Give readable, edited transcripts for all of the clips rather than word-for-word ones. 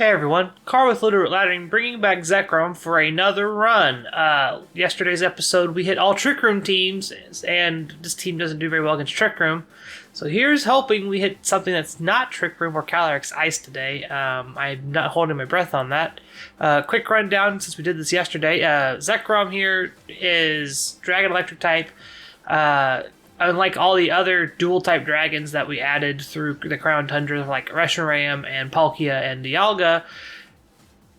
Hey everyone, Carl with Littleroot Laddering bringing back Zekrom for another run. Yesterday's episode we hit all Trick Room teams, and this team doesn't do very well against Trick Room. So here's hoping we hit something that's not Trick Room or Calyrex Ice today. I'm not holding my breath on that. Quick rundown since we did this yesterday. Zekrom here is Dragon Electric type. Unlike all the other dual-type dragons that we added through the Crown Tundra, like Reshiram and Palkia and Dialga,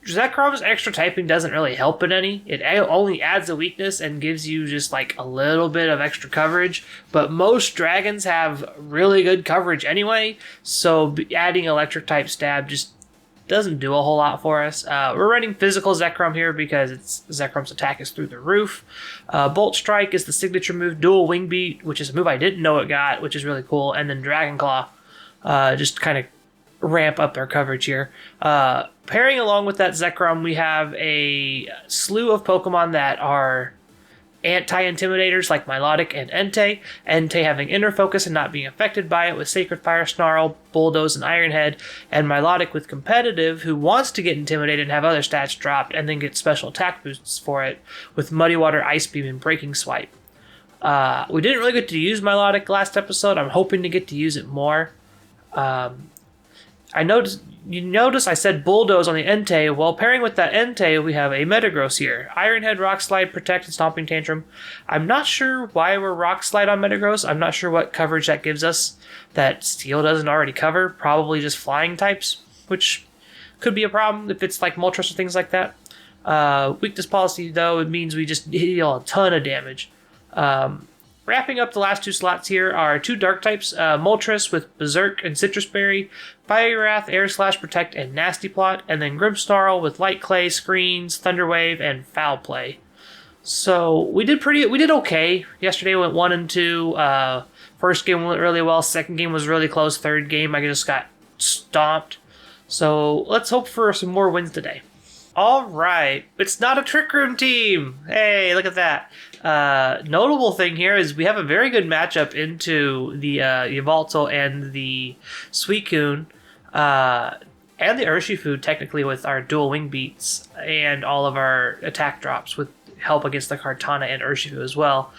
Zekrom's extra typing doesn't really help in any. It only adds a weakness and gives you just like a little bit of extra coverage, but most dragons have really good coverage anyway, so adding electric-type stab just doesn't do a whole lot for us. We're running physical Zekrom here because Zekrom's attack is through the roof. Bolt Strike is the signature move. Dual Wing Beat, which is a move I didn't know it got, which is really cool. And then Dragon Claw, just kind of ramp up our coverage here. Pairing along with that Zekrom, we have a slew of Pokemon that are anti-intimidators like Milotic and Entei. Entei having inner focus and not being affected by it with Sacred Fire, Snarl, Bulldoze, and Ironhead, and Milotic with competitive who wants to get intimidated and have other stats dropped and then get special attack boosts for it with Muddy Water, Ice Beam, and Breaking Swipe. We didn't really get to use Milotic last episode. I'm hoping to get to use it more. You notice I said Bulldoze on the Entei. Well, pairing with that Entei, we have a Metagross here. Ironhead, Rock Slide, Protect, and Stomping Tantrum. I'm not sure why we're Rock Slide on Metagross. I'm not sure what coverage that gives us that Steel doesn't already cover. Probably just flying types, which could be a problem if it's like Moltres or things like that. Weakness policy, though, it means we just deal a ton of damage. Wrapping up the last two slots here are two dark types, Moltres with Berserk and Citrus Berry, Fire Wrath, Air Slash, Protect, and Nasty Plot, and then Grimmsnarl with Light Clay, Screens, Thunder Wave, and Foul Play. So we did okay. Yesterday we went 1 and 2. First game went really well. Second game was really close. Third game I just got stomped. So let's hope for some more wins today. All right, it's not a Trick Room team. Hey, look at that. Notable thing here is we have a very good matchup into the Yveltal and the Suicune, and the Urshifu, technically, with our dual wing beats and all of our attack drops with help against the Kartana and Urshifu as well.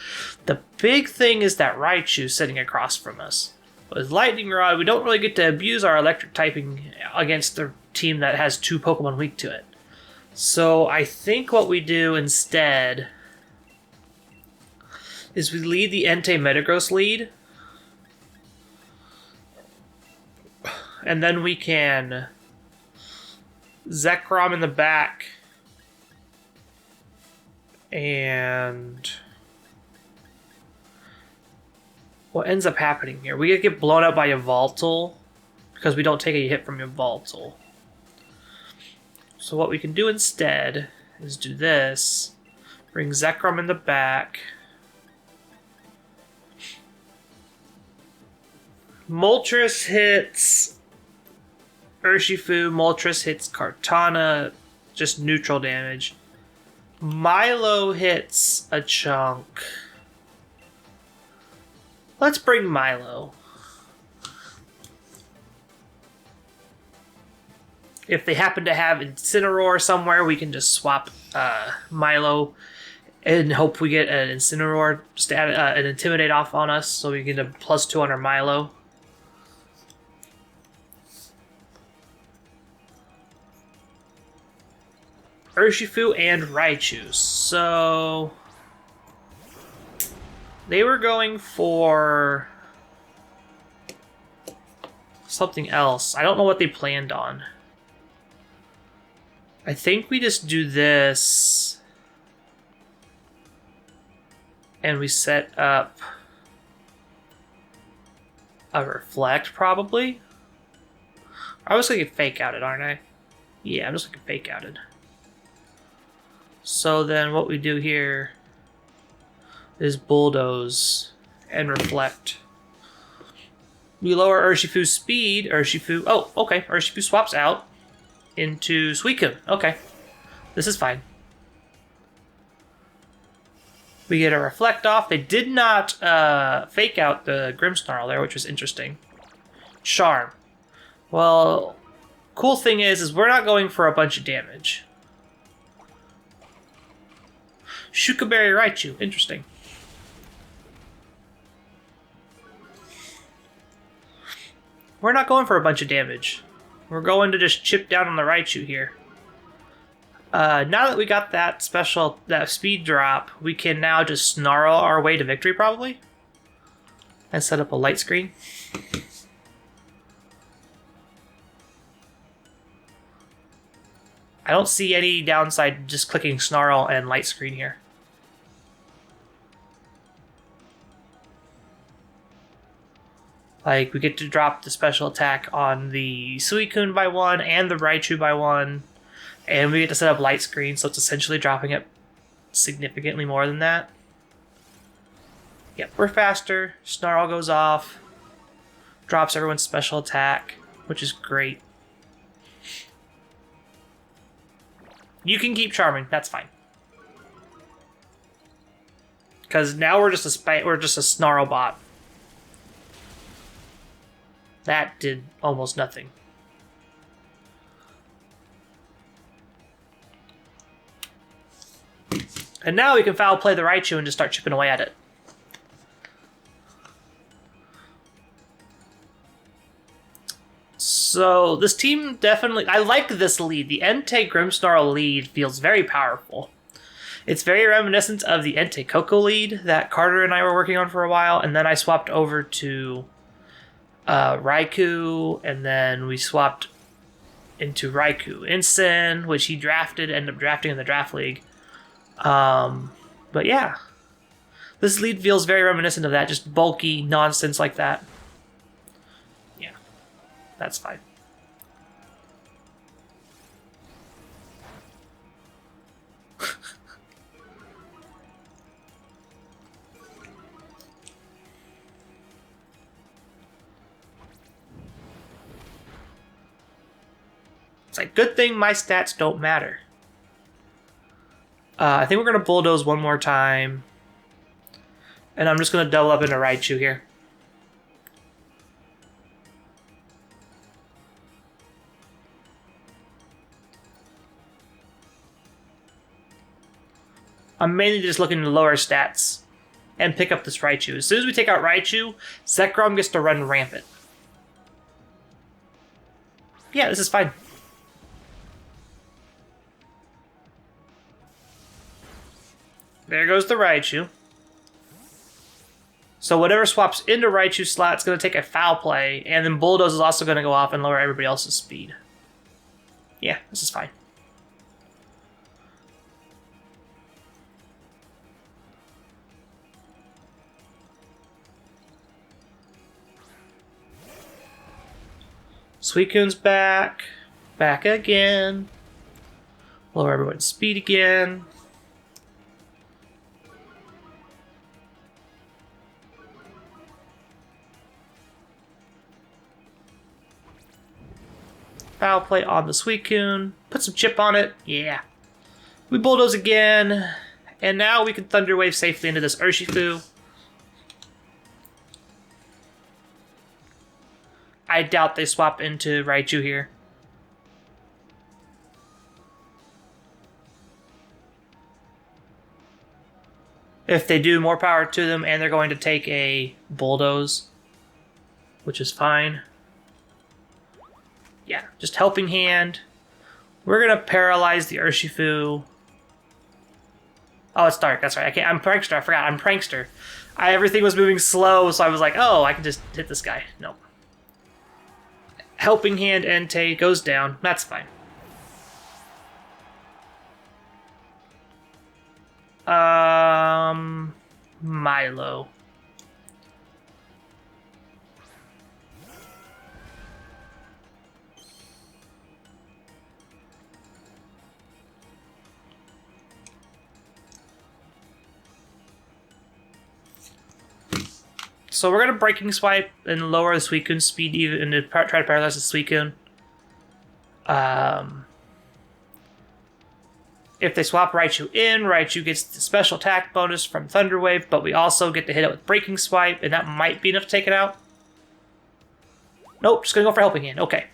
The big thing is that Raichu sitting across from us. With Lightning Rod, we don't really get to abuse our electric typing against the team that has two Pokemon weak to it. So I think what we do instead is we lead the Entei Metagross lead, and then we can Zekrom in the back, and what ends up happening here? We get blown up by Yveltal because we don't take a hit from Yveltal. So what we can do instead is do this. Bring Zekrom in the back. Moltres hits Urshifu. Moltres hits Kartana. Just neutral damage. Milo hits a chunk. Let's bring Milo. If they happen to have Incineroar somewhere, we can just swap Milo and hope we get an Incineroar an Intimidate off on us, so we get a +2 on our Milo. Urshifu and Raichu. So they were going for something else. I don't know what they planned on. I think we just do this and we set up a Reflect, probably. I was going to get Fake Outed, aren't I? Yeah, I'm just going to Fake Outed. So then what we do here is Bulldoze and Reflect. We lower Urshifu's speed. Oh, okay. Urshifu swaps out into Suicune. Okay. This is fine. We get a Reflect off. They did not fake out the Grimmsnarl there, which was interesting. Charm. Well, Cool thing is we're not going for a bunch of damage. Shukaberry Raichu. Interesting. We're not going for a bunch of damage. We're going to just chip down on the Raichu here. Now that we got that speed drop, we can now just snarl our way to victory, probably. And set up a light screen. I don't see any downside just clicking snarl and light screen here. Like, we get to drop the special attack on the Suicune by 1 and the Raichu by 1. And we get to set up light screen, so it's essentially dropping it significantly more than that. Yep, we're faster. Snarl goes off. Drops everyone's special attack, which is great. You can keep charming, that's fine. Because now we're just a snarl bot. That did almost nothing. And now we can foul play the Raichu and just start chipping away at it. So this team definitely... I like this lead. The Entei Grimmsnarl lead feels very powerful. It's very reminiscent of the Entei Koko lead that Carter and I were working on for a while, and then I swapped over to Raikou, and then we swapped into Raikou Instant, which he ended up drafting in the draft league. But yeah, this lead feels very reminiscent of that, just bulky nonsense like that. Yeah, that's fine. It's like, good thing my stats don't matter. I think we're going to bulldoze one more time. And I'm just going to double up into Raichu here. I'm mainly just looking to lower stats and pick up this Raichu. As soon as we take out Raichu, Zekrom gets to run rampant. Yeah, this is fine. There goes the Raichu. So whatever swaps into Raichu's slot is going to take a foul play, and then Bulldoze is also going to go off and lower everybody else's speed. Yeah, this is fine. Suicune's back. Back again. Lower everyone's speed again. Foul play on the Suicune. Put some chip on it. Yeah. We bulldoze again. And now we can Thunder Wave safely into this Urshifu. I doubt they swap into Raichu here. If they do, more power to them, and they're going to take a bulldoze, which is fine. Yeah, just helping hand. We're going to paralyze the Urshifu. Oh, it's dark. That's right. I'm Prankster. I forgot. I'm Prankster. Everything was moving slow, so I was like, oh, I can just hit this guy. Nope. Helping hand Entei goes down. That's fine. Milo. So we're going to Breaking Swipe and lower the Suicune's speed even to try to paralyze the Suicune. If they swap Raichu in, Raichu gets the special attack bonus from Thunder Wave, but we also get to hit it with Breaking Swipe, and that might be enough to take it out. Nope, just going to go for Helping Hand. Okay.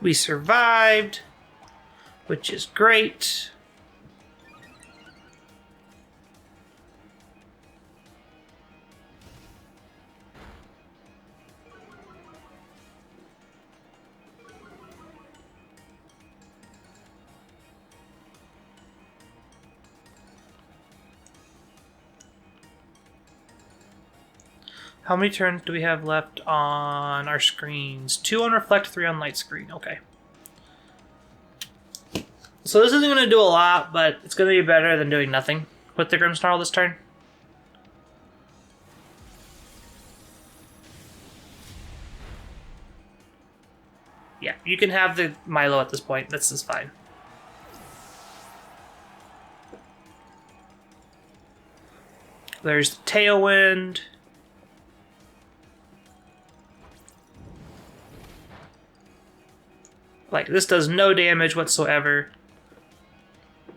We survived, which is great. How many turns do we have left on our screens? 2 on reflect, 3 on light screen. Okay. So this isn't going to do a lot, but it's going to be better than doing nothing with the Grimmsnarl this turn. Yeah, you can have the Milo at this point. This is fine. There's the Tailwind. Like, this does no damage whatsoever.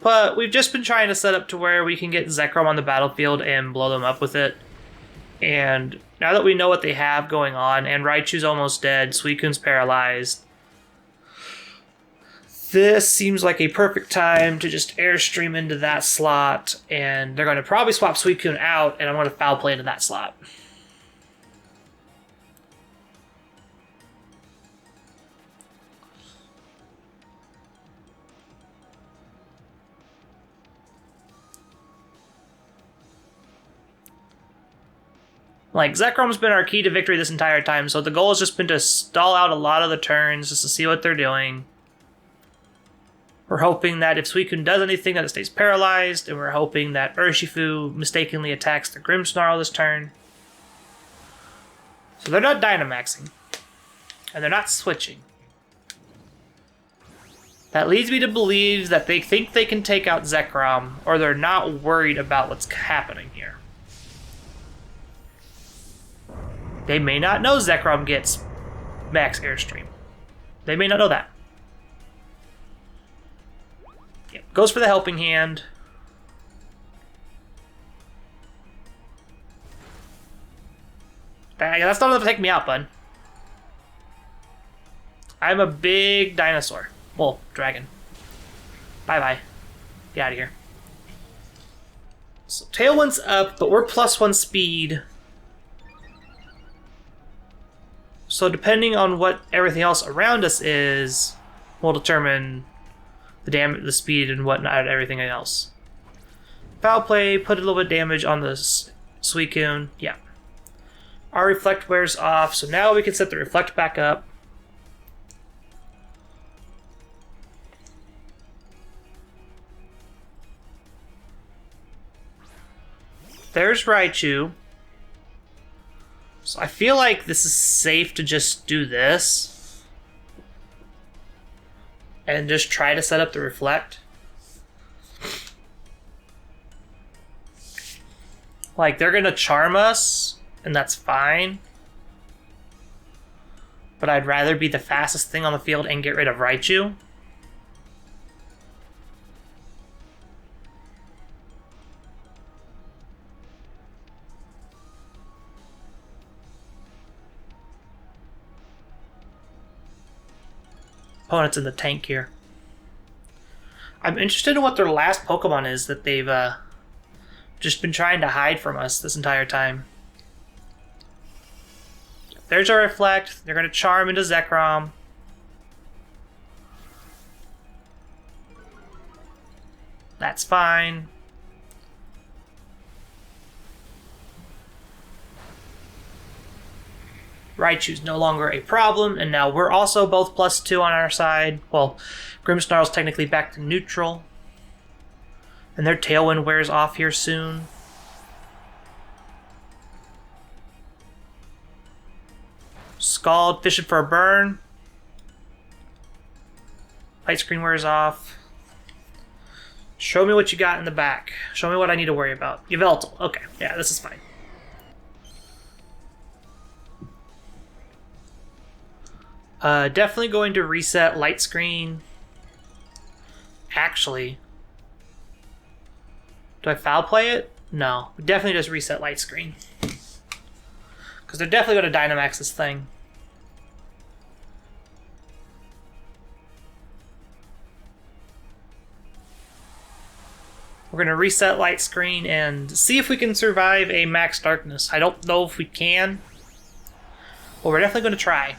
But we've just been trying to set up to where we can get Zekrom on the battlefield and blow them up with it. And now that we know what they have going on, and Raichu's almost dead, Suicune's paralyzed, this seems like a perfect time to just airstream into that slot, and they're going to probably swap Suicune out, and I'm going to foul play into that slot. Like, Zekrom's been our key to victory this entire time, so the goal has just been to stall out a lot of the turns just to see what they're doing. We're hoping that if Suicune does anything, that it stays paralyzed, and we're hoping that Urshifu mistakenly attacks the Grimmsnarl this turn. So they're not Dynamaxing, and they're not switching. That leads me to believe that they think they can take out Zekrom, or they're not worried about what's happening here. They may not know Zekrom gets max airstream. They may not know that. Yeah, goes for the helping hand. That's not enough to take me out, bud. I'm a big dinosaur. Well, dragon. Bye-bye. Get out of here. So Tailwind's up, but we're +1 speed. So depending on what everything else around us is, will determine the speed and whatnot, everything else. Foul play, put a little bit of damage on the Suicune. Yeah. Our reflect wears off, so now we can set the reflect back up. There's Raichu. So I feel like this is safe to just do this. And just try to set up the reflect. Like, they're gonna charm us, and that's fine. But I'd rather be the fastest thing on the field and get rid of Raichu. Opponents in the tank here. I'm interested in what their last Pokemon is that they've just been trying to hide from us this entire time. There's our reflect. They're going to charm into Zekrom. That's fine. Raichu's no longer a problem, and now we're also both +2 on our side. Well, Grimmsnarl's technically back to neutral. And their Tailwind wears off here soon. Scald, fishing for a burn. Light screen wears off. Show me what you got in the back. Show me what I need to worry about. Yveltal. Okay, yeah, this is fine. Definitely going to reset light screen. Actually, do I foul play it? No, definitely just reset light screen. Because they're definitely going to Dynamax this thing. We're going to reset light screen and see if we can survive a max darkness. I don't know if we can, but we're definitely going to try.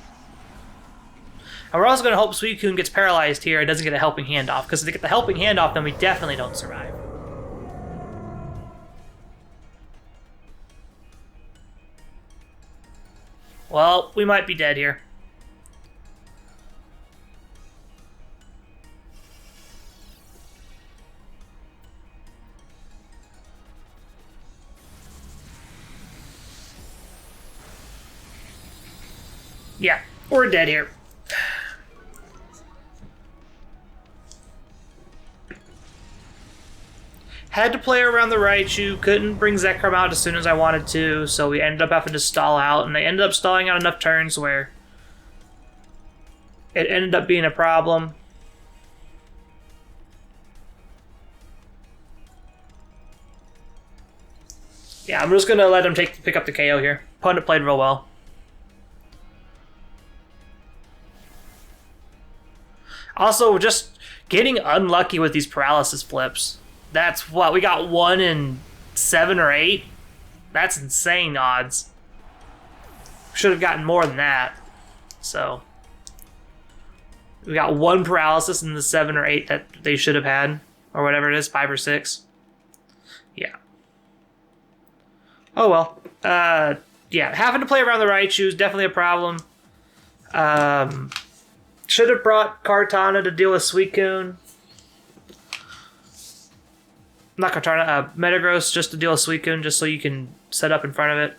And we're also going to hope Suicune gets paralyzed here and doesn't get a helping hand off, because if they get the helping hand off, then we definitely don't survive. Well, we might be dead here. Yeah, we're dead here. Had to play around the Raichu, couldn't bring Zekrom out as soon as I wanted to, so we ended up having to stall out, and they ended up stalling out enough turns where it ended up being a problem. Yeah, I'm just going to let him pick up the KO here. Opponent played real well. Also, just getting unlucky with these paralysis flips. That's what, we got 1 in 7 or 8? That's insane odds. Should have gotten more than that. So, we got 1 paralysis in the 7 or 8 that they should have had. Or whatever it is, 5 or 6. Yeah. Oh well. Yeah, having to play around the Raichu is definitely a problem. Should have brought Kartana to deal with Suicune. Not Kartana, Metagross just to deal with Suicune, just so you can set up in front of it.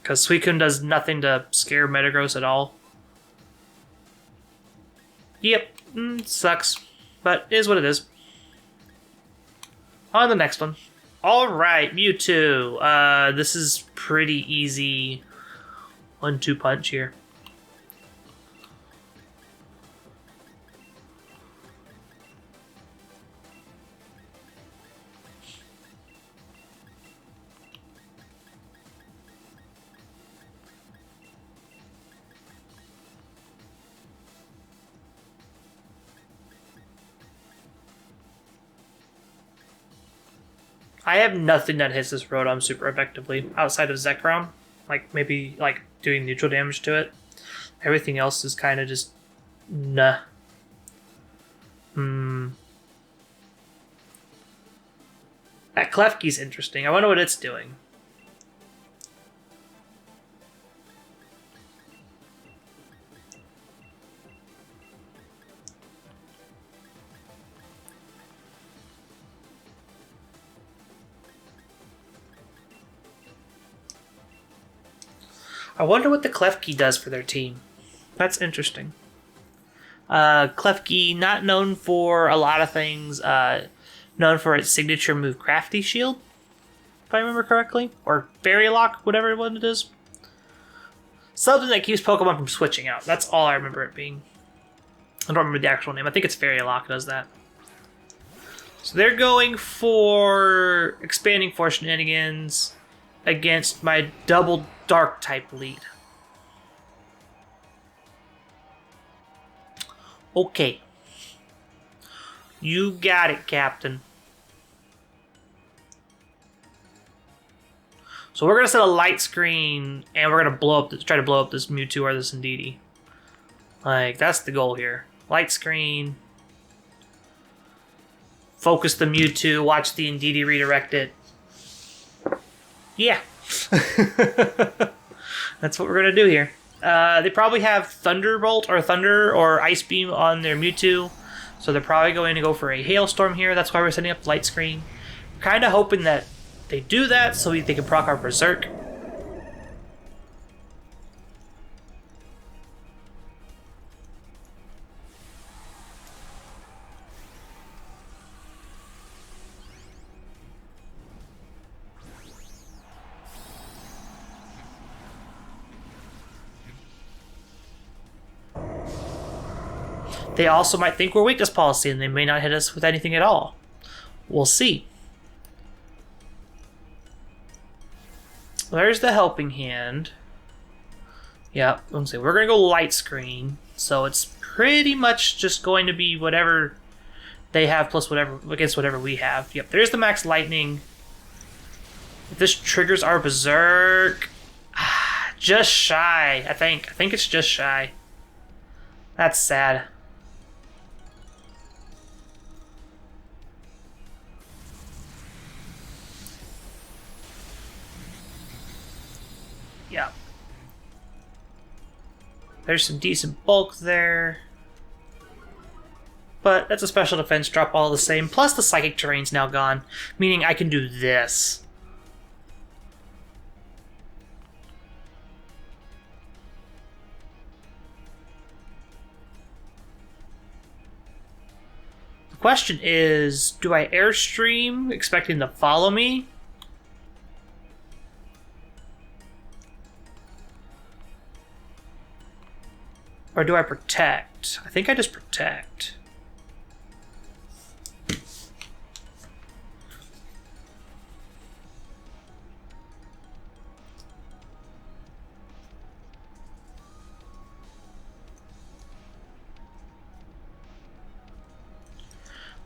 Because Suicune does nothing to scare Metagross at all. Yep, sucks. But it is what it is. On the next one. Alright, Mewtwo. This is pretty easy 1-2 punch here. I have nothing that hits this Rotom super effectively outside of Zekrom. Like, maybe, like, doing neutral damage to it. Everything else is kind of just... nah. That Klefki's interesting. I wonder what it's doing. I wonder what the Klefki does for their team. That's interesting. Klefki, not known for a lot of things, known for its signature move Crafty Shield, if I remember correctly. Or Fairy Lock, whatever it is. Something that keeps Pokemon from switching out. That's all I remember it being. I don't remember the actual name. I think it's Fairy Lock does that. So they're going for Expanding Force Shenanigans against my double Dark type lead. Okay. You got it, Captain. So we're gonna set a light screen and we're gonna try to blow up this Mewtwo or this Indeedee. Like, that's the goal here. Light screen. Focus the Mewtwo, watch the Indeedee redirect it. Yeah. That's what we're going to do here. They probably have Thunderbolt or Thunder or Ice Beam on their Mewtwo. So they're probably going to go for a Hailstorm here. That's why we're setting up Light Screen. Kind of hoping that they do that so they can proc our Berserk. They also might think we're weakness policy and they may not hit us with anything at all. We'll see. There's the helping hand. Yeah, let's see. We're going to go light screen. So it's pretty much just going to be whatever They have plus whatever against whatever we have. Yep, there's the max lightning. If this triggers our berserk, just shy. I think it's just shy. That's sad. Yeah. There's some decent bulk there. But that's a special defense drop all the same. Plus the psychic terrain's now gone, meaning I can do this. The question is, do I airstream expecting to follow me? Or do I protect? I think I just protect.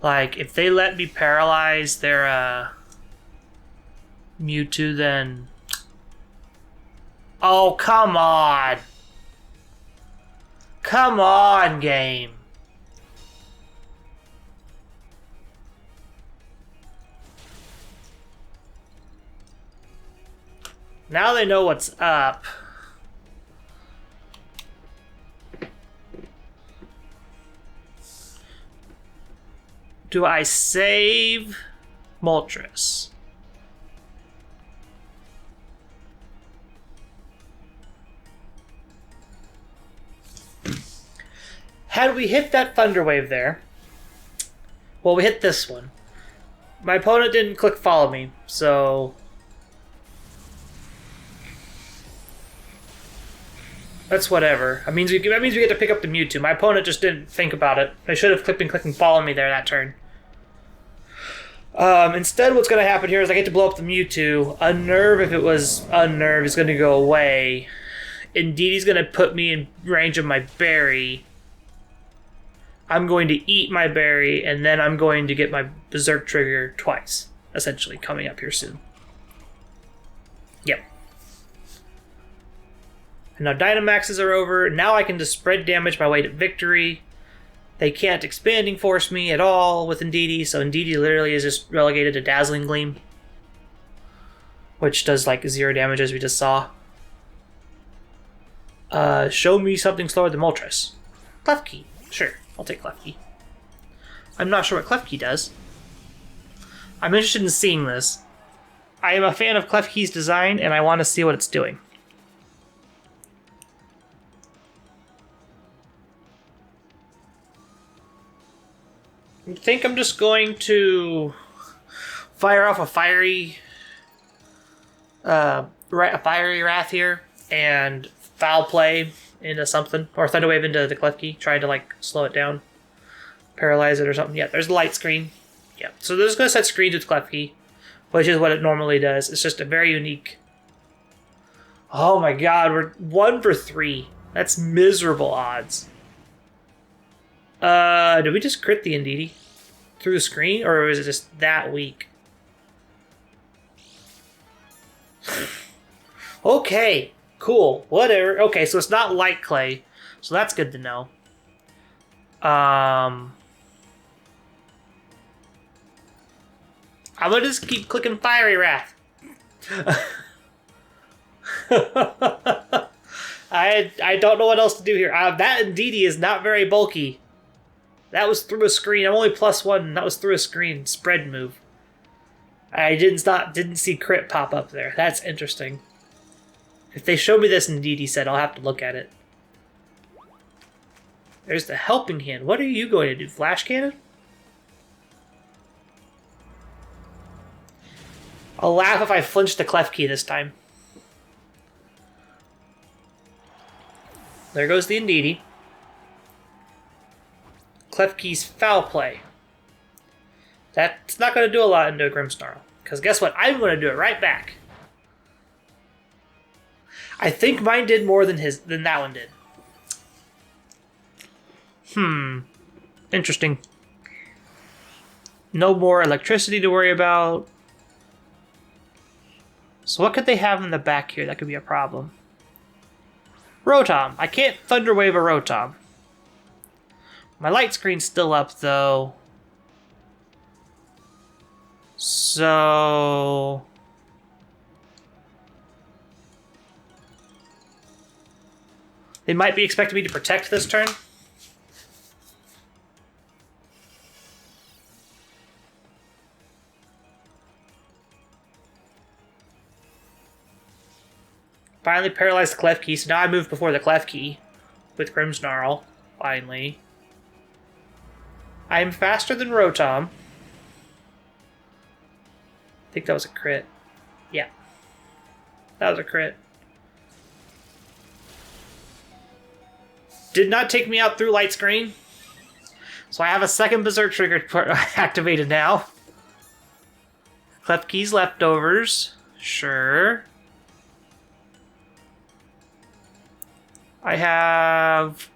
Like, if they let me paralyze their Mewtwo, then... Oh, come on! Come on, game! Now they know what's up. Do I save Moltres? Had we hit that Thunder Wave there, well, we hit this one. My opponent didn't click follow me, so that's whatever. That means we get to pick up the Mewtwo. My opponent just didn't think about it. They should have been clicking follow me there that turn. Instead, what's going to happen here is I get to blow up the Mewtwo. Unnerve, if it was Unnerve, is going to go away. Indeedee's going to put me in range of my berry. I'm going to eat my berry, and then I'm going to get my Berserk trigger twice, essentially, coming up here soon. Yep. And now Dynamaxes are over. Now I can just spread damage my way to victory. They can't Expanding Force me at all with Indeedee, so Indeedee literally is just relegated to Dazzling Gleam, which does like 0 damage as we just saw. Show me something slower than Moltres. Klefki. Sure, I'll take Klefki. I'm not sure what Klefki does. I'm interested in seeing this. I am a fan of Klefki's design, and I want to see what it's doing. I think I'm just going to fire off a fiery wrath here and foul play into something, or Thunder Wave into the Klefki, trying to like slow it down, paralyze it or something. Yeah, there's the light screen. Yeah, so this is going to set screens with Klefki, which is what it normally does. It's just a very unique. Oh my god, we're 1 for 3. That's miserable odds. Did we just crit the Indeedee through the screen, or is it just that weak? Okay, cool, whatever. Okay, so it's not Light Clay, so that's good to know. I'm gonna just keep clicking Fiery Wrath. I don't know what else to do here. That Indeedee is not very bulky. That was through a screen. I'm only +1. That was through a screen. Spread move. I didn't see crit pop up there. That's interesting. If they show me this in Indeedee set, I'll have to look at it. There's the Helping Hand. What are you going to do? Flash Cannon? I'll laugh if I flinch the Klefki this time. There goes the Indeedee. Klefki's Foul Play. That's not going to do a lot into a Grimmsnarl. Because guess what? I'm going to do it right back. I think mine did more than that one did. No more electricity to worry about. So what could they have in the back here that could be a problem? Rotom. I can't Thunder Wave a Rotom. My light screen's still up, though. So... they might be expecting me to protect this turn. Finally paralyzed the Klefki, so now I move before the Klefki with Grimmsnarl, finally. I'm faster than Rotom. I think that was a crit. Yeah. That was a crit. Did not take me out through light screen. So I have a second Berserk trigger activated now. Klefki's leftovers. Sure. I have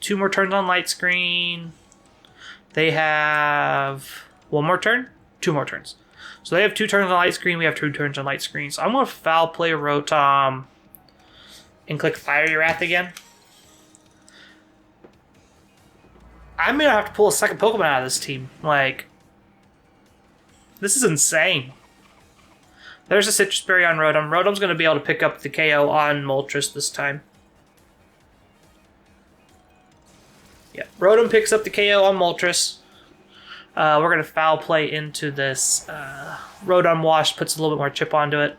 2 more turns on light screen. They have 1 more turn? 2 more turns. So they have 2 turns on light screen. We have 2 turns on light screen. So I'm going to foul play Rotom and click Fiery Wrath again. I'm going to have to pull a second Pokemon out of this team. Like, this is insane. There's a Citrus Berry on Rotom. Rotom's going to be able to pick up the KO on Moltres this time. Yeah, Rotom picks up the KO on Moltres. We're going to foul play into this. Rotom Wash puts a little bit more chip onto it.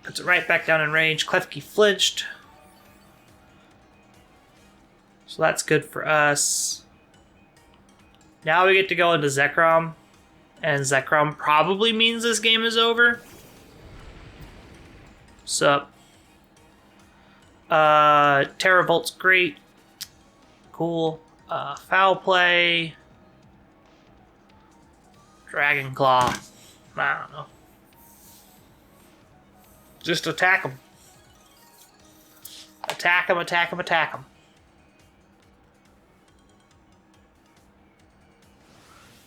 Puts it right back down in range. Klefki flinched. So that's good for us. Now we get to go into Zekrom. And Zekrom probably means this game is over. Sup? Terra Volt's great. Cool. Foul play. Dragon Claw. I don't know. Just attack him. Attack him, attack him, attack him.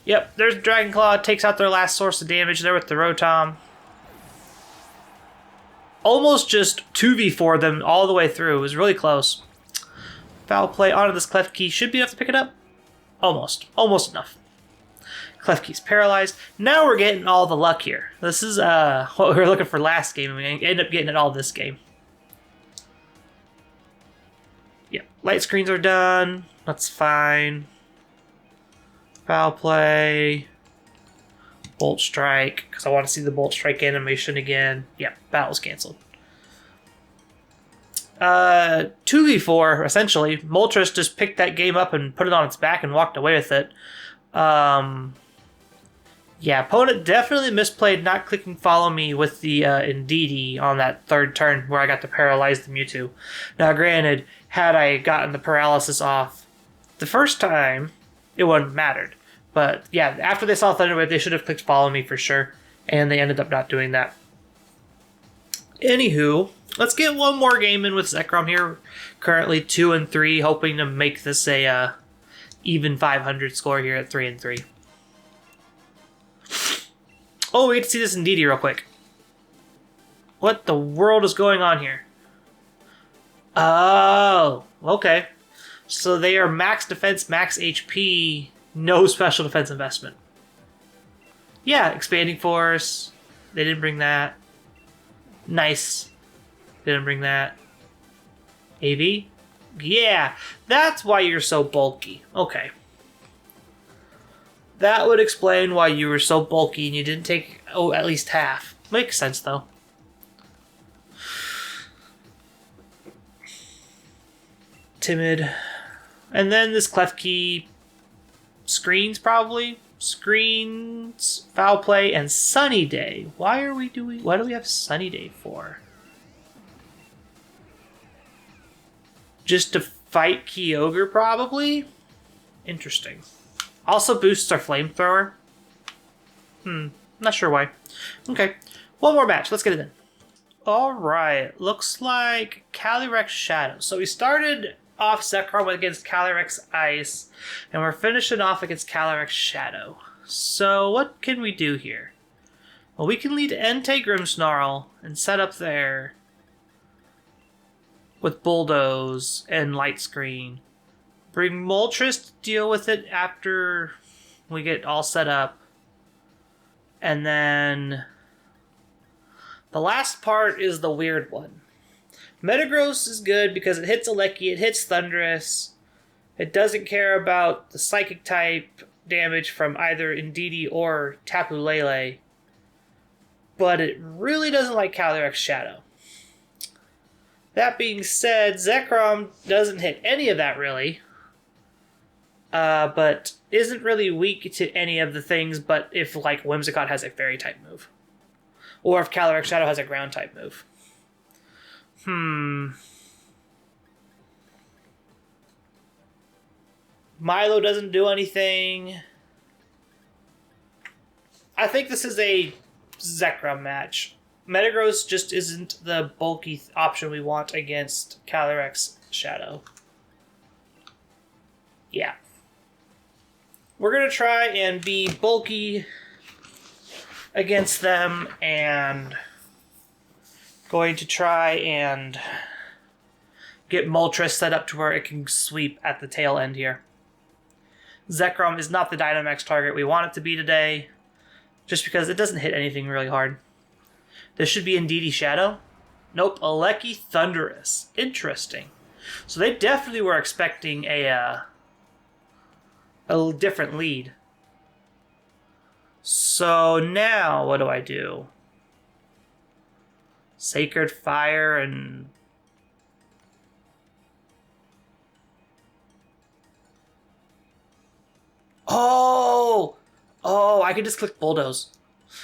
Yep, there's Dragon Claw. Takes out their last source of damage there with the Rotom. Almost just 2v4 them all the way through. It was really close. Foul play onto this Klefki. Should be enough to pick it up. Almost. Almost enough. Klefki's paralyzed. Now we're getting all the luck here. This is what we were looking for last game, and we ended up getting it all this game. Yep. Light screens are done. That's fine. Foul play. Bolt Strike, because I want to see the Bolt Strike animation again. Yep, battle's canceled. 2v4, essentially. Moltres just picked that game up and put it on its back and walked away with it. Yeah, opponent definitely misplayed not clicking follow me with the Indeedee on that third turn where I got to paralyze the Mewtwo. Now, granted, had I gotten the paralysis off the first time, it wouldn't have mattered. But yeah, after they saw Thunder Wave, they should have clicked follow me for sure. And they ended up not doing that. Anywho, let's get one more game in with Zekrom here. Currently 2-3, hoping to make this a even 500 score here at 3-3. Oh, we get to see this Indeedee real quick. What the world is going on here? Oh, okay. So they are max defense, max HP, no special defense investment. Yeah, expanding force. They didn't bring that. Nice. Didn't bring that. AV? Yeah, that's why you're so bulky. Okay. That would explain why you were so bulky and you didn't take, at least half. Makes sense, though. Timid. And then this Klefki screens, probably. Screens, foul play, and Sunny Day. What do we have Sunny Day for? Just to fight Kyogre, probably? Interesting. Also boosts our flamethrower. Not sure why. Okay, one more match. Let's get it in. Alright, looks like Calyrex Shadow. So we started off Zekrom against Calyrex Ice, and we're finishing off against Calyrex Shadow. So what can we do here? Well, we can lead Entei Grimmsnarl and set up there with Bulldoze and Light Screen. Bring Moltres to deal with it after we get all set up. And then the last part is the weird one. Metagross is good because it hits Alecki, it hits Thundurus. It doesn't care about the Psychic type damage from either Indeedee or Tapu Lele. But it really doesn't like Calyrex Shadow. That being said, Zekrom doesn't hit any of that really. But isn't really weak to any of the things but if like Whimsicott has a Fairy type move. Or if Calyrex Shadow has a Ground type move. Milo doesn't do anything. I think this is a Zekrom match. Metagross just isn't the bulky option we want against Calyrex Shadow. Yeah. We're going to try and be bulky against them and going to try and get Moltres set up to where it can sweep at the tail end here. Zekrom is not the Dynamax target we want it to be today, just because it doesn't hit anything really hard. This should be Indeedee Shadow. Nope, Alecki Thundurus. Interesting. So they definitely were expecting a different lead. So now, what do I do? Sacred Fire and... Oh, I can just click Bulldoze.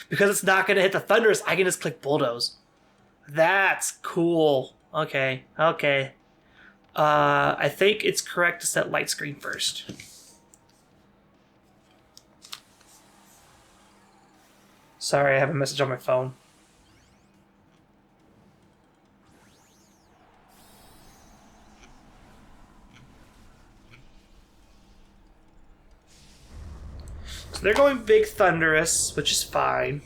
Because it's not going to hit the Thundurus, I can just click Bulldoze. That's cool. Okay. I think it's correct to set Light Screen first. Sorry, I have a message on my phone. So they're going Big Thundurus, which is fine.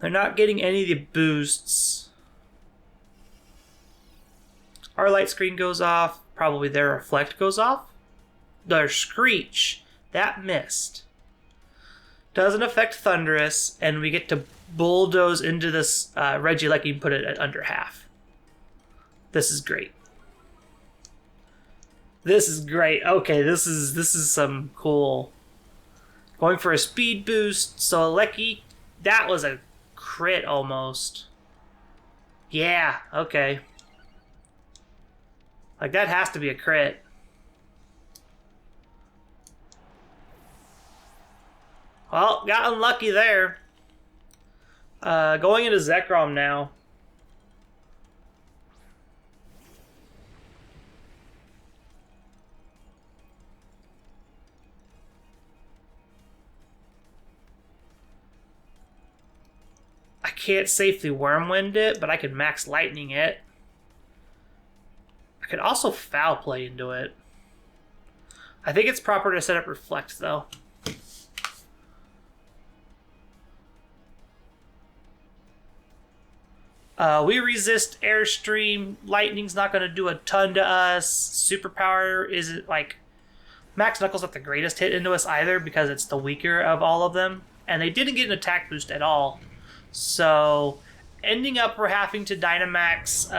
They're not getting any of the boosts. Our Light Screen goes off. Probably their Reflect goes off. Their Screech. That missed. Doesn't affect Thundurus, and we get to Bulldoze into this Regieleki and put it at under half. This is great. This is great. Okay, this is some cool. Going for a speed boost. So Alecki, that was a crit almost. Yeah, okay. Like that has to be a crit. Well, got unlucky there. Going into Zekrom now. I can't safely Wyrmwind it, but I can Max Lightning it. I could also Foul Play into it. I think it's proper to set up Reflect, though. We resist Airstream. Lightning's not going to do a ton to us. Superpower isn't like... Max Knuckles not the greatest hit into us either because it's the weaker of all of them. And they didn't get an attack boost at all. So, ending up we're having to Dynamax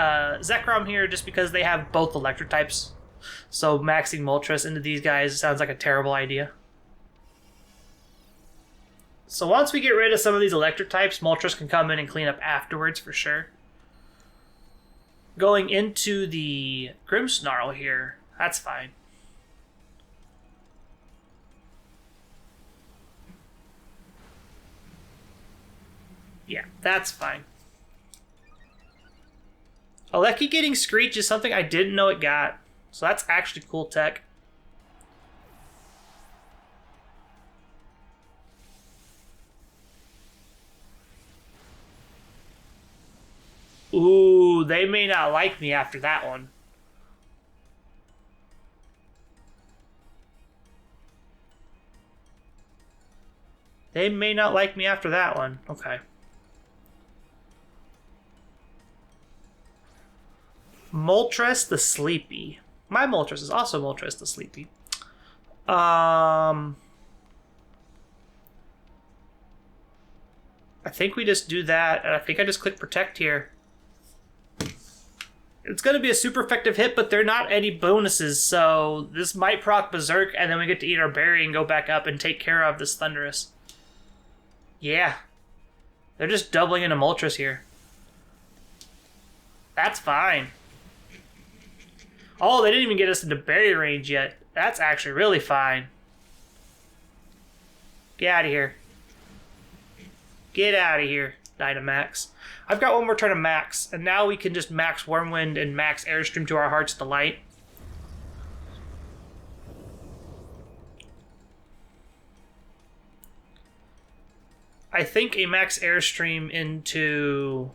Zekrom here just because they have both electric types. So maxing Moltres into these guys sounds like a terrible idea. So once we get rid of some of these electric types, Moltres can come in and clean up afterwards for sure. Going into the Grimmsnarl here, that's fine. Yeah, that's fine. Alecki getting Screech is something I didn't know it got. So that's actually cool tech. Ooh, Ooh, they may not like me after that one. They may not like me after that one. Okay. Moltres the Sleepy. My Moltres is also Moltres the Sleepy. I think we just do that, and I think I just click Protect here. It's going to be a super effective hit, but they're not any bonuses, so this might proc Berserk, and then we get to eat our berry and go back up and take care of this Thunderous. Yeah. They're just doubling into Moltres here. That's fine. Oh, they didn't even get us into berry range yet. That's actually really fine. Get out of here. Get out of here, Dynamax. I've got one more turn of Max, and now we can just Max Wormwind and Max Airstream to our Heart's Delight. I think a Max Airstream into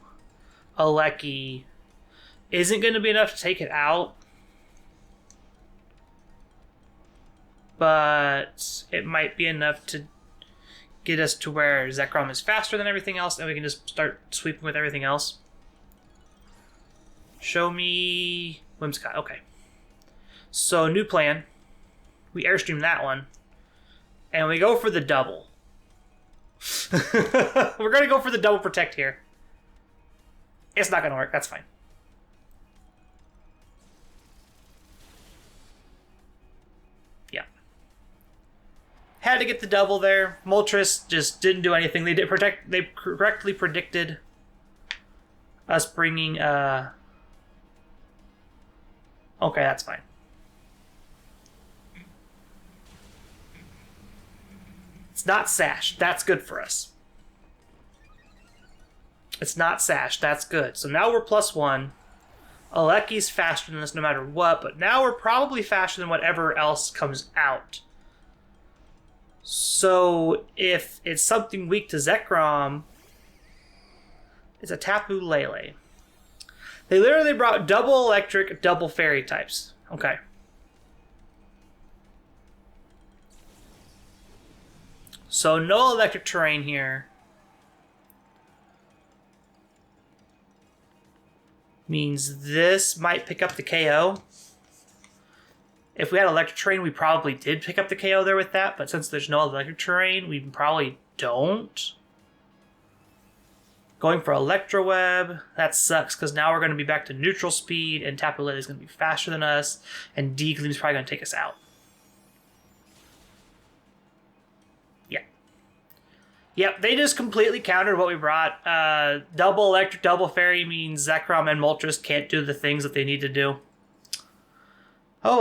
Alecki isn't going to be enough to take it out. But it might be enough to get us to where Zekrom is faster than everything else, and we can just start sweeping with everything else. Show me Whimsicott. Okay. So, new plan. We Airstream that one. And we go for the double. We're going to go for the double Protect here. It's not going to work. That's fine. Yeah. Had to get the double there. Moltres just didn't do anything. They correctly predicted us bringing... Okay, that's fine. It's not Sash. That's good for us. It's not Sash. That's good. So now we're +1. Alecki's faster than us no matter what, but now we're probably faster than whatever else comes out. So if it's something weak to Zekrom, it's a Tapu Lele. They literally brought double electric, double fairy types. Okay. So no electric terrain here. Means this might pick up the KO. If we had electric terrain, we probably did pick up the KO there with that, but since there's no electric terrain, we probably don't. Going for Electro Web, that sucks, because now we're going to be back to neutral speed, and Tapu Lele is going to be faster than us, and D-Gleam is probably going to take us out. Yep, they just completely countered what we brought. Double electric, double fairy means Zekrom and Moltres can't do the things that they need to do. Oh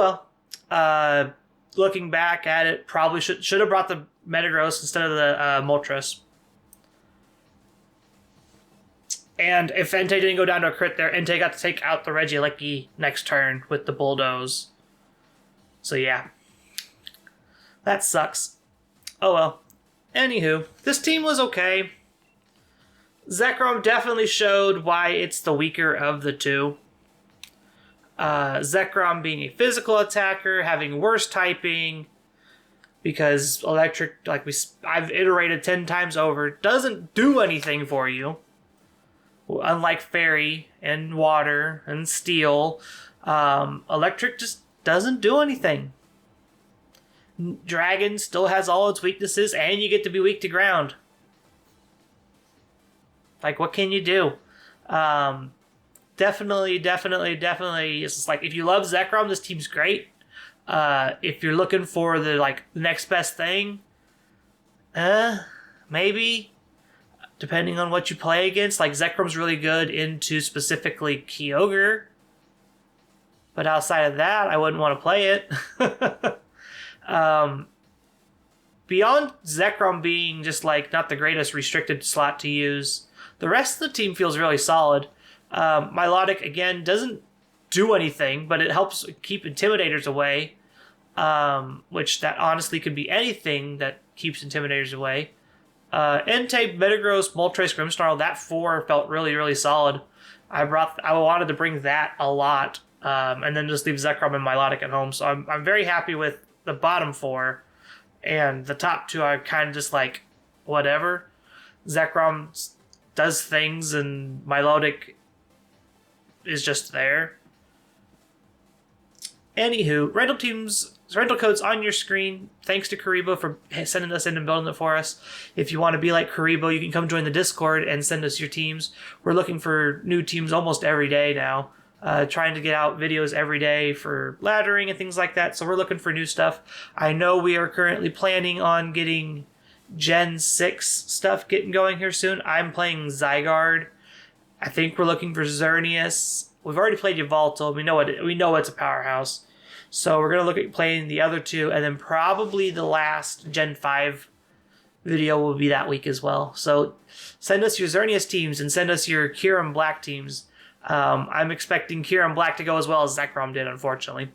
well. Looking back at it, probably should have brought the Metagross instead of the Moltres. And if Entei didn't go down to a crit there, Entei got to take out the Regieleki next turn with the Bulldoze. So yeah. That sucks. Oh well. Anywho, this team was okay. Zekrom definitely showed why it's the weaker of the two. Zekrom being a physical attacker, having worse typing, because electric, like I've iterated 10 times over, doesn't do anything for you. Unlike fairy and water and steel, electric just doesn't do anything. Dragon still has all its weaknesses, and you get to be weak to ground. Like, what can you do? Definitely. It's just like, if you love Zekrom, this team's great. If you're looking for the next best thing, maybe. Depending on what you play against. Like, Zekrom's really good into specifically Kyogre. But outside of that, I wouldn't want to play it. Beyond Zekrom being just not the greatest restricted slot to use, the rest of the team feels really solid. Milotic, again, doesn't do anything, but it helps keep Intimidators away, which that honestly could be anything that keeps Intimidators away. Entei, Metagross, Moltres, Grimmsnarl, that 4 felt really, really solid. I wanted to bring that a lot, and then just leave Zekrom and Milotic at home. So I'm very happy with the bottom 4, and the top 2 are kind of just like whatever. Zekrom does things, and Milotic is just there. Anywho, rental codes on your screen. Thanks to Karibo for sending us in and building it for us. If you want to be like Karibo, you can come join the Discord and send us your teams. We're looking for new teams almost every day now. Trying to get out videos every day for laddering and things like that. So we're looking for new stuff. I know we are currently planning on getting Gen 6 stuff getting going here soon. I'm playing Zygarde. I think we're looking for Xerneas. We've already played Yveltal. We know it's a powerhouse. So we're going to look at playing the other 2, and then probably the last Gen 5 video will be that week as well. So send us your Xerneas teams and send us your Kyurem Black teams. I'm expecting Kyurem Black to go as well as Zekrom did, unfortunately.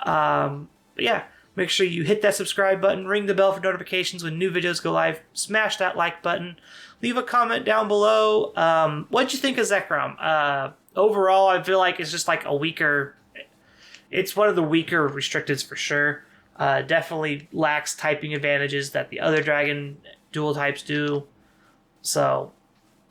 But yeah, make sure you hit that subscribe button, ring the bell for notifications when new videos go live, smash that like button, leave a comment down below. What'd you think of Zekrom? Overall, I feel like it's just like a weaker... It's one of the weaker restricteds for sure. Definitely lacks typing advantages that the other dragon dual types do. So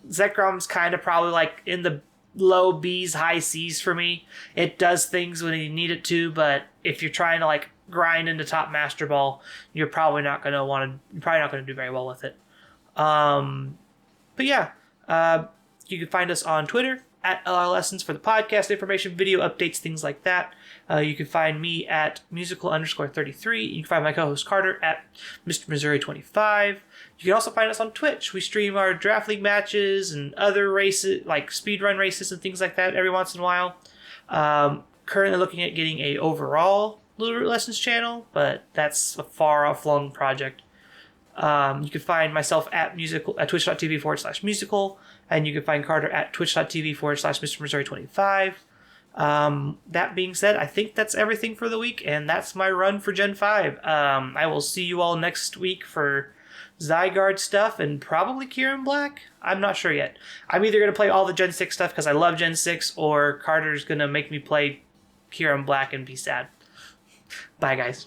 Zekrom's kind of probably like in the low B's, high C's for me. It does things when you need it to, but if you're trying to like grind into top Master Ball, you're probably not going to do very well with it. But yeah, you can find us on Twitter at LR Lessons for the podcast information, video updates, things like that. You can find me at musical_33. You can find my co-host Carter at Mr. Missouri 25. You can also find us on Twitch. We stream our Draft League matches and other races, like speedrun races and things like that every once in a while. Currently looking at getting a overall Littleroot Lessons channel, but that's a far off-flung project. You can find myself at twitch.tv/musical, and you can find Carter at twitch.tv/Mr. Missouri 25. That being said, I think that's everything for the week, and that's my run for Gen 5. I will see you all next week for Zygarde stuff and probably Kyurem Black. I'm not sure yet. I'm either going to play all the Gen 6 stuff because I love Gen 6, or Carter's going to make me play Kyurem Black and be sad. Bye, guys.